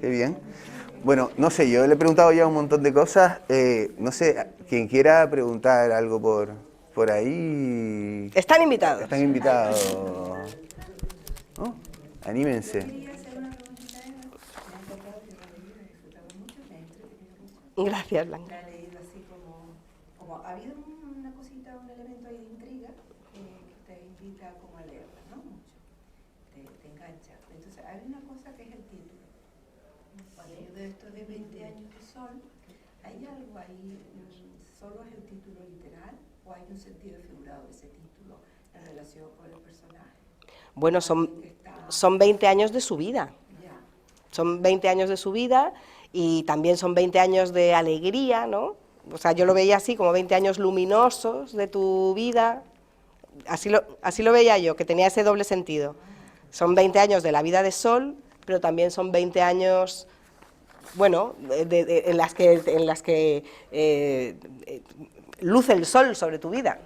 qué bien. Bueno, no sé, yo le he preguntado ya un montón de cosas, no sé, quien quiera preguntar algo por ahí... Están invitados. Están invitados. ¿No? Anímense. Gracias, Blanca. La he leído así como ha habido una cosita, un elemento ahí de intriga que te invita como a leerla, ¿no? Mucho. Te engancha. Entonces, hay una cosa que es el título. Cuando yo de esto de 20 años de sol, ¿hay algo ahí, solo es el título literal o hay un sentido figurado de ese título en relación con el personaje? Bueno, son 20 años de su vida. Son 20 años de su vida y también son 20 años de alegría, ¿no? O sea, yo lo veía así, como 20 años luminosos de tu vida. Así lo veía yo, que tenía ese doble sentido. Son 20 años de la vida de Sol, pero también son 20 años, bueno, en las que luce el sol sobre tu vida.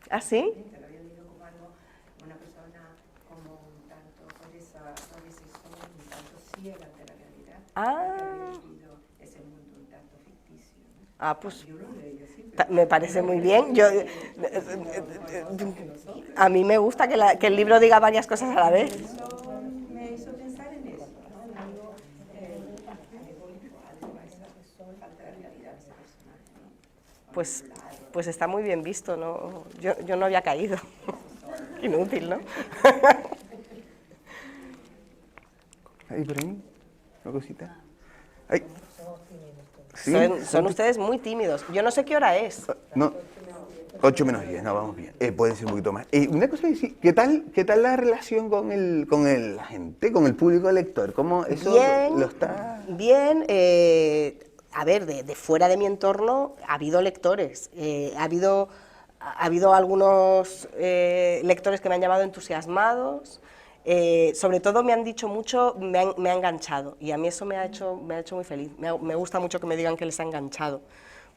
¿Ah, sí? Pues me parece muy bien. A mí me gusta que el libro diga varias cosas a la vez. Me hizo pensar en eso, ¿no? Pues está muy bien visto, ¿no? Yo no había caído. Inútil, ¿no? Ahí por ahí, una cosita. Ay. ¿Sí? Son ustedes muy tímidos. Yo no sé qué hora es. No, 8 menos 10, no, vamos bien. Pueden ser un poquito más. Una cosa es decir, ¿qué tal la relación con la gente, con el público lector? ¿Cómo eso Bien, lo está...? Bien, a ver, de fuera de mi entorno ha habido lectores, ha habido algunos lectores que me han llamado entusiasmados, sobre todo me han dicho mucho, me ha enganchado, y a mí eso me ha hecho muy feliz. Me gusta mucho que me digan que les ha enganchado,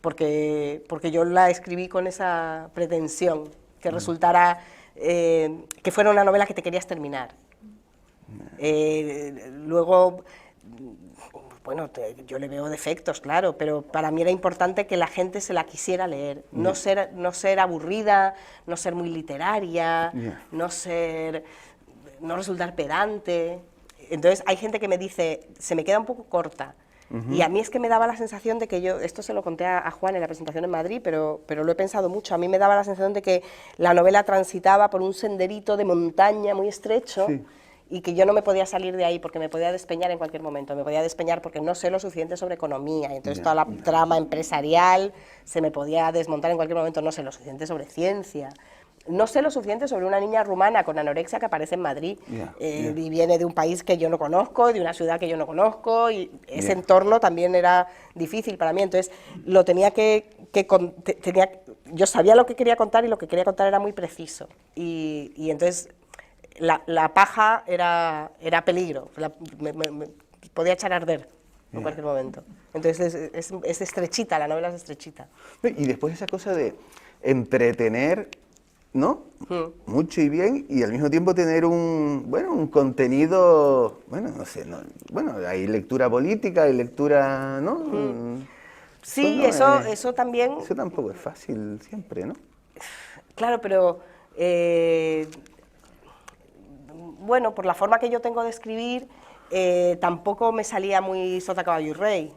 porque yo la escribí con esa pretensión, que resultara, que fuera una novela que te querías terminar. Luego, bueno, yo le veo defectos, claro, pero para mí era importante que la gente se la quisiera leer, no ser aburrida, no ser muy literaria, no resultar pedante. Entonces hay gente que me dice, se me queda un poco corta, y a mí es que me daba la sensación de que esto se lo conté a Juan en la presentación en Madrid, pero lo he pensado mucho, a mí me daba la sensación de que la novela transitaba por un senderito de montaña muy estrecho, sí, y que yo no me podía salir de ahí porque me podía despeñar en cualquier momento, me podía despeñar porque no sé lo suficiente sobre economía, y entonces toda la trama empresarial se me podía desmontar en cualquier momento, no sé lo suficiente sobre ciencia, no sé lo suficiente sobre una niña rumana con anorexia que aparece en Madrid, y viene de un país que yo no conozco, de una ciudad que yo no conozco, y ese entorno también era difícil para mí, entonces lo tenía yo sabía lo que quería contar, y lo que quería contar era muy preciso, y entonces la paja era peligro, me podía echar a arder en cualquier momento. Entonces es estrechita, la novela es estrechita. Y después esa cosa de entretener, ¿no? Mucho y bien, y al mismo tiempo tener un contenido, no sé, hay lectura política, hay lectura, ¿no? Sí, eso también... Eso tampoco es fácil siempre, ¿no? Claro, pero... bueno, por la forma que yo tengo de escribir, tampoco me salía muy sota, caballo y rey.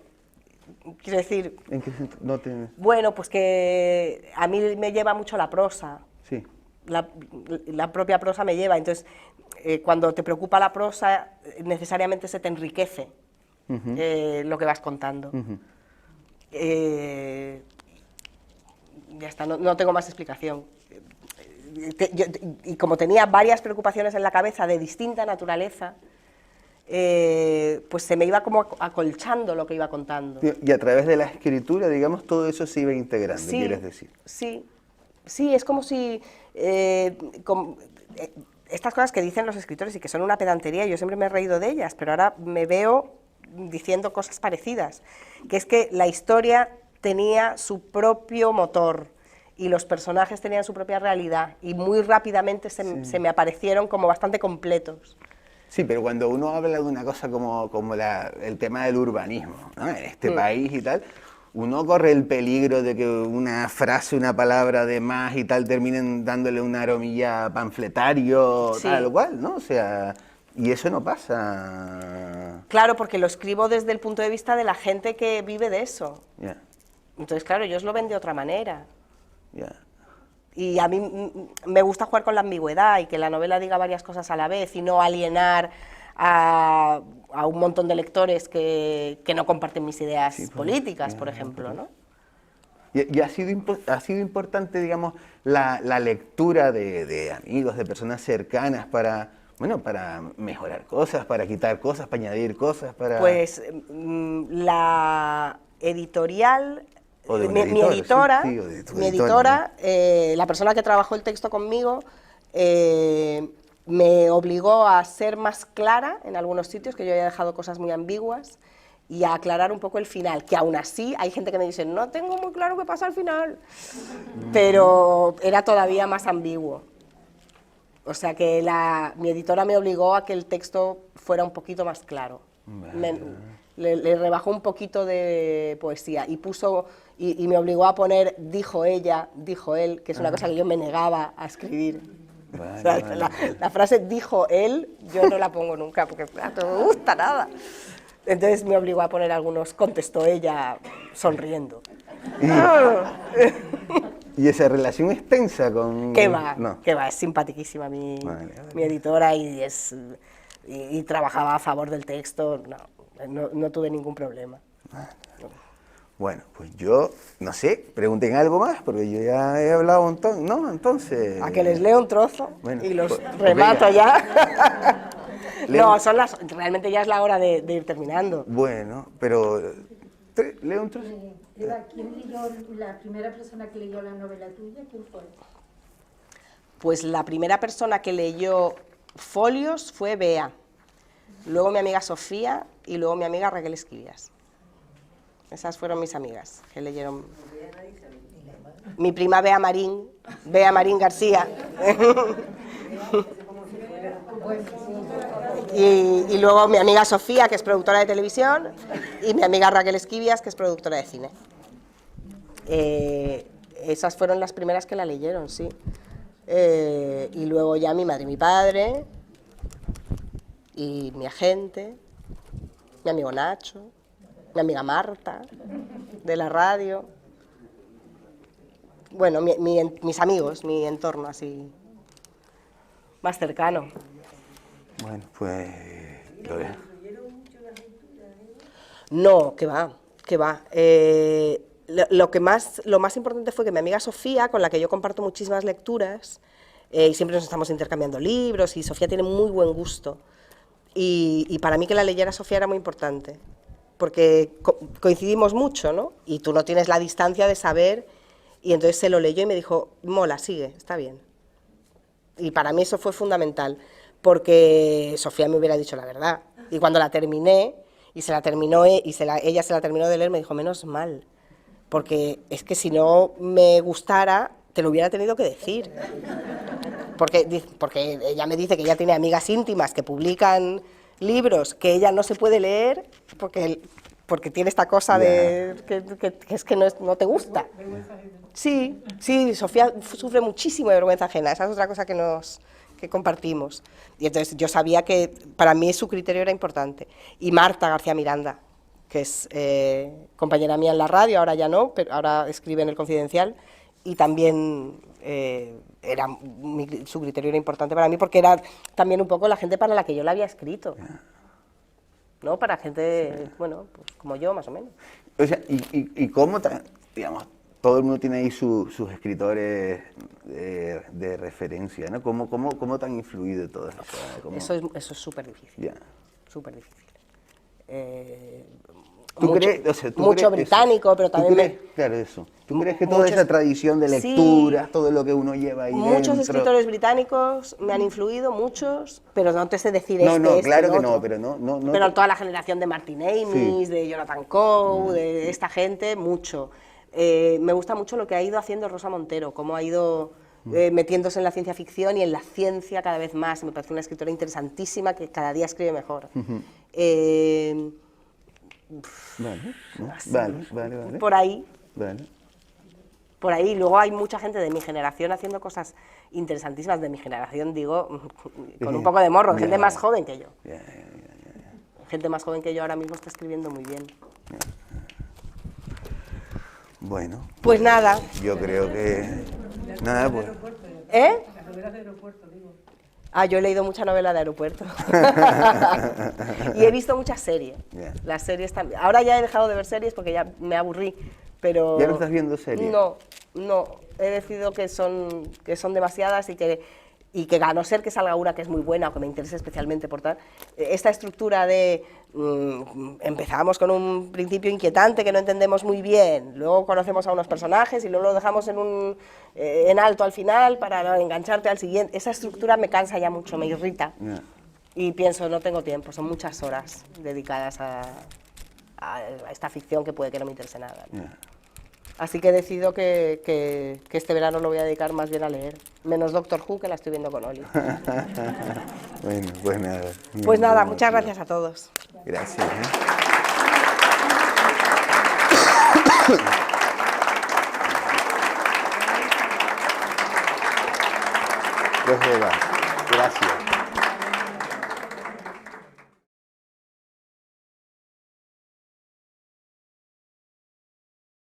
Quiero decir... ¿En qué sentido? No te... Bueno, pues que a mí me lleva mucho la prosa. Sí. La propia prosa me lleva, entonces cuando te preocupa la prosa, necesariamente se te enriquece lo que vas contando. Ya está, no tengo más explicación. Y como tenía varias preocupaciones en la cabeza de distinta naturaleza, pues se me iba como acolchando lo que iba contando. Y a través de la escritura, digamos, todo eso se iba integrando, sí, quieres decir. Sí, es como si... estas cosas que dicen los escritores y que son una pedantería, yo siempre me he reído de ellas, pero ahora me veo diciendo cosas parecidas, que es que la historia tenía su propio motor, y los personajes tenían su propia realidad, y muy rápidamente se me aparecieron como bastante completos. Sí, pero cuando uno habla de una cosa como el tema del urbanismo, ¿no? En este país y tal, uno corre el peligro de que una frase, una palabra de más y tal terminen dándole una aromilla panfletario, tal cual, ¿no? O sea, y eso no pasa. Claro, porque lo escribo desde el punto de vista de la gente que vive de eso. Entonces, claro, ellos lo ven de otra manera. Y a mí me gusta jugar con la ambigüedad y que la novela diga varias cosas a la vez y no alienar a un montón de lectores que no comparten mis ideas políticas, por ejemplo, ¿no? ¿Y ha sido importante, digamos, la lectura de amigos, de personas cercanas para mejorar cosas, para quitar cosas, para añadir cosas? Pues la editorial... Mi editora, la persona que trabajó el texto conmigo, me obligó a ser más clara en algunos sitios, que yo había dejado cosas muy ambiguas, y a aclarar un poco el final, que aún así hay gente que me dice, no tengo muy claro qué pasa al final, pero era todavía más ambiguo. O sea que mi editora me obligó a que el texto fuera un poquito más claro. Le rebajó un poquito de poesía y me obligó a poner dijo ella, dijo él, que es una cosa que yo me negaba a escribir. La frase dijo él, yo no la pongo nunca porque no me gusta nada. Entonces me obligó a poner algunos, contestó ella sonriendo. Y esa relación es tensa con... ¿Qué va? No. ¿Qué va? Es simpaticísima mi editora y trabajaba a favor del texto, no tuve ningún problema. Bueno, pues yo, no sé, pregunten algo más, porque yo ya he hablado un montón, ¿no? Entonces... A que les leo un trozo Bueno, y los pues remato venga. ya. No, realmente ya es la hora de ir terminando. Bueno, pero... ¿Leo un trozo? Eva, ¿quién leyó, la primera persona que leyó la novela tuya, quién fue? Pues la primera persona que leyó Folios fue Bea, luego mi amiga Sofía y luego mi amiga Raquel Esquivias. Esas fueron mis amigas que leyeron. Mi prima Bea Marín García. Y luego mi amiga Sofía, que es productora de televisión, y mi amiga Raquel Esquivias, que es productora de cine. Esas fueron las primeras que la leyeron, sí. Y luego ya mi madre y mi padre, y mi agente, mi amigo Nacho, mi amiga Marta, de la radio. Bueno, mis amigos, mi entorno así más cercano. Bueno, pues... Lo veo. No, que va. Lo más importante fue que mi amiga Sofía, con la que yo comparto muchísimas lecturas, y siempre nos estamos intercambiando libros, y Sofía tiene muy buen gusto, y para mí que la leyera Sofía era muy importante, porque coincidimos mucho, ¿no? Y tú no tienes la distancia de saber, y entonces se lo leyó y me dijo, mola, sigue, está bien. Y para mí eso fue fundamental, porque Sofía me hubiera dicho la verdad. Y cuando la terminé, y se la terminó, ella se la terminó de leer, me dijo, menos mal, porque es que si no me gustara, te lo hubiera tenido que decir. Porque ella me dice que ella tiene amigas íntimas que publican libros que ella no se puede leer, porque tiene esta cosa de que es que no te gusta. Sí, Sofía sufre muchísimo de vergüenza ajena, esa es otra cosa que compartimos. Y entonces yo sabía que para mí su criterio era importante. Y Marta García Miranda, que es compañera mía en la radio, ahora ya no, pero ahora escribe en El Confidencial, y también su criterio era importante para mí, porque era también un poco la gente para la que yo la había escrito, ¿no? Para gente, bueno, pues como yo, más o menos. O sea, y cómo, digamos, todo el mundo tiene ahí sus escritores de referencia, ¿no? ¿Cómo te han influido todo eso? Eso es súper difícil, súper difícil. Mucho británico, pero también... Claro, eso. ¿Tú crees que toda esa tradición de lectura, sí, todo lo que uno lleva ahí muchos dentro... escritores británicos me han influido, muchos, pero no te sé decir claro que no, pero no... Pero toda la generación de Martin Amis, sí, de Jonathan Coe, de esta gente, mucho. Me gusta mucho lo que ha ido haciendo Rosa Montero, cómo ha ido metiéndose en la ciencia ficción y en la ciencia cada vez más. Me parece una escritora interesantísima que cada día escribe mejor. Vale. Por ahí. Vale. Por ahí. Luego hay mucha gente de mi generación haciendo cosas interesantísimas. De mi generación, digo, con un poco de morro, gente más joven que yo. Gente más joven que yo ahora mismo está escribiendo muy bien. Bueno. Pues nada. Yo creo que... Nada, pues... ¿Eh? Las novelas de aeropuerto, digo. Yo he leído mucha novela de aeropuerto. Y he visto muchas series. Las series también. Ahora ya he dejado de ver series porque ya me aburrí, pero... ¿Ya no estás viendo series? No. He decidido que son demasiadas y que a no ser que salga una que es muy buena o que me interese especialmente por tal, esta estructura de empezamos con un principio inquietante que no entendemos muy bien, luego conocemos a unos personajes y luego lo dejamos en alto al final para engancharte al siguiente, esa estructura me cansa ya mucho, me irrita. Y pienso, no tengo tiempo, son muchas horas dedicadas a esta ficción que puede que no me interese nada. Así que he decidido que este verano lo voy a dedicar más bien a leer. Menos Doctor Who, que la estoy viendo con Oli. Bueno, pues nada. Pues nada, muchas gracias a todos. Gracias. Pues Eva, gracias.